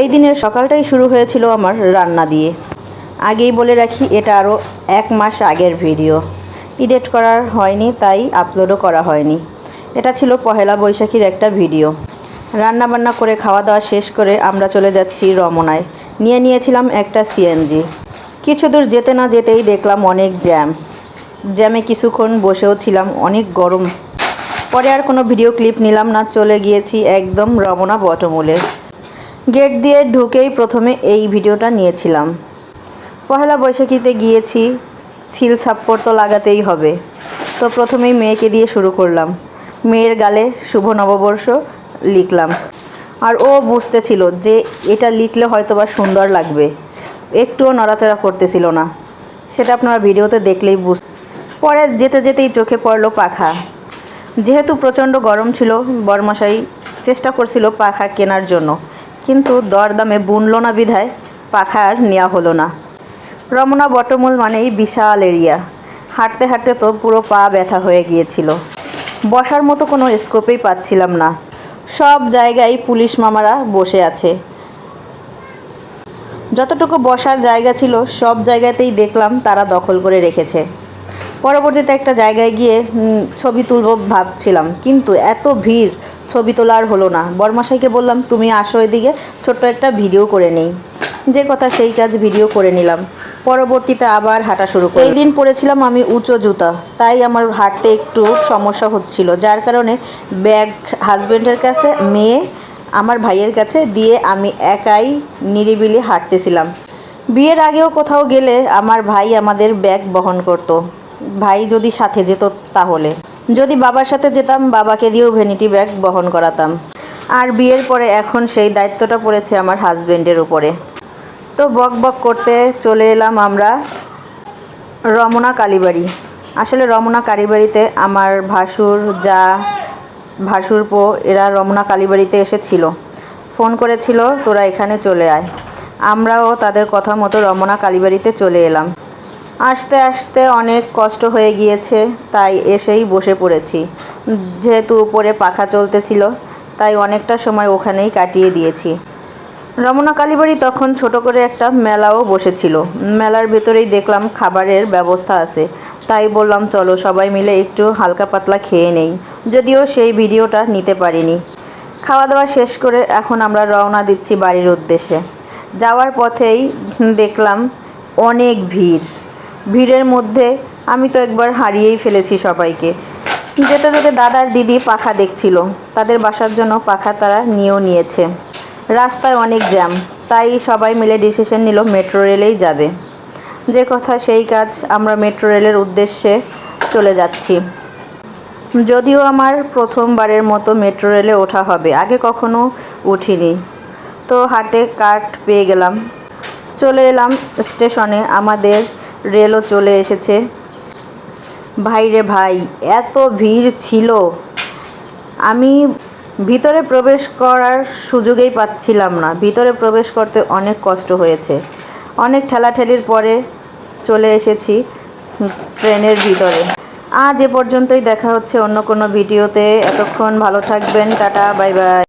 এই দিনের সকালটাই শুরু হয়েছিল আমার রান্না দিয়ে। আগেই বলে রাখি, এটা আরও 1 মাস আগের ভিডিও। এডিট করা হয়নি, তাই আপলোডও করা হয়নি। এটা ছিল পহেলা বৈশাখীর একটা ভিডিও। রান্না বান্না করে খাওয়া দাওয়া শেষ করে আমরা চলে যাচ্ছি রমনায়। নিয়েছিলাম একটা সিএনজি। কিছু দূর যেতে না যেতেই দেখলাম অনেক জ্যামে কিছুক্ষণ বসেও ছিলাম, অনেক গরম। পরে আর কোনো ভিডিও ক্লিপ নিলাম না, চলে গিয়েছি একদম রমনা বটমূলে। গেট দিয়ে ঢুকেই প্রথমে এই ভিডিওটা নিয়েছিলাম। পহেলা বৈশাখীতে গিয়েছি, ছিল ছাপ্পড় তো লাগাতেই হবে। তো প্রথমেই মেয়েকে দিয়ে শুরু করলাম। মেয়ের গালে শুভ নববর্ষ লিখলাম। আর ও বুঝতেছিল যে এটা লিখলে হয়তোবা সুন্দর লাগবে, একটুও নড়াচড়া করতেছিল না। সেটা আপনারা ভিডিওতে দেখলেই পরে যেতে যেতেই চোখে পড়লো পাখা। যেহেতু প্রচণ্ড গরম ছিল, বরমশাই চেষ্টা করছিল পাখা কেনার জন্য, কিন্তু দরদামে বুনলো না বিধায় পাখা আর নেওয়া হলো না। রমনা বটমূল মানেই বিশাল এরিয়া। হাঁটতে হাঁটতে তো পুরো পা ব্যথা হয়ে গিয়েছিল। বসার মতো কোনো স্কোপেই পাচ্ছিলাম না। সব জায়গায় পুলিশ মামারা বসে আছে। যতটুকু বসার জায়গা ছিল সব জায়গাতেই দেখলাম তারা দখল করে রেখেছে। পরবর্তীতে একটা জায়গায় গিয়ে ছবি তুলব ভাবছিলাম, কিন্তু এত ভিড়, ছবি তোলা আর হলো না। বরমশাইকে বললাম, তুমি আসো এদিকে, ছোট্ট একটা ভিডিও করে নেই। যে কথা সেই কাজ, ভিডিও করে নিলাম। পরবর্তীতে আবার হাঁটা শুরু করি। এই দিন পরেছিলাম আমি উঁচু জুতা, তাই আমার হাঁটতে একটু সমস্যা হচ্ছিল, যার কারণে ব্যাগ হাজব্যান্ডের কাছে, মেয়ে আমার ভাইয়ের কাছে দিয়ে আমি একাই নিরিবিলি হাঁটতেছিলাম। বিয়ের আগেও কোথাও গেলে আমার ভাই আমাদের ব্যাগ বহন করত। ভাই যদি সাথে যেত তাহলে, যদি বাবার সাথে যেতাম বাবাকে দিয়েও ভ্যানিটি ব্যাগ বহন করাতাম। আর বিয়ের পরে এখন সেই দায়িত্বটা পড়েছে আমার হাজব্যান্ডের উপরে। তো বক বক করতে চলে এলাম আমরা রমনা কালীবাড়ি। আসলে রমনা কালীবাড়িতে আমার ভাসুর, যা, ভাসুরপো এরা রমনা কালীবাড়িতে এসেছিল। ফোন করেছিল, তোরা এখানে চলে আয়। আমরাও তাদের কথা মতো রমনা কালীবাড়িতে চলে এলাম। আসতে আসতে অনেক কষ্ট হয়ে গিয়েছে, তাই এসেই বসে পড়েছি। যেহেতু উপরে পাখা চলতেছিল, তাই অনেকটা সময় ওখানেই কাটিয়ে দিয়েছি। রমনা কালীবাড়ি তখন ছোট করে একটা মেলাও বসেছিল। মেলার ভেতরেই দেখলাম খাবারের ব্যবস্থা আছে, তাই বললাম চলো সবাই মিলে একটু হালকা পাতলা খেয়ে নেই, যদিও সেই ভিডিওটা নিতে পারিনি। খাওয়া দাওয়া শেষ করে এখন আমরা রওনা দিচ্ছি বাড়ির উদ্দেশ্যে। যাওয়ার পথেই দেখলাম অনেক ভিড়ের মধ্যে আমি তো একবার হারিয়েই ফেলেছি সবাইকে। যেতে যেতে দাদার দিদি পাখা দেখছিল, তাদের বাসার জন্য পাখা তারা নিয়েছে। রাস্তায় অনেক জ্যাম, তাই সবাই মিলে ডিসিশন নিল মেট্রো রেলেই যাবে। যে কথা সেই কাজ, আমরা মেট্রো রেলের উদ্দেশ্যে চলে যাচ্ছি। যদিও আমার প্রথমবারের মতো মেট্রো রেলে ওঠা হবে, আগে কখনো উঠিনি। তো হাটে কার্ড পেয়ে গেলাম, চলে এলাম স্টেশনে। আমাদের রেলও চলে এসেছে। ভাই রে ভাই, এত ভিড় ছিল, আমি ভিতরে প্রবেশ করার সুযোগই পাচ্ছিলাম না। ভিতরে প্রবেশ করতে অনেক কষ্ট হয়েছে। অনেক ঠেলাঠেলির পরে চলে এসেছি ট্রেনের ভিতরে। আজ এ পর্যন্তই, দেখা হচ্ছে অন্য কোনো ভিডিওতে। এতক্ষণ ভালো থাকবেন, টাটা, বাই বাই।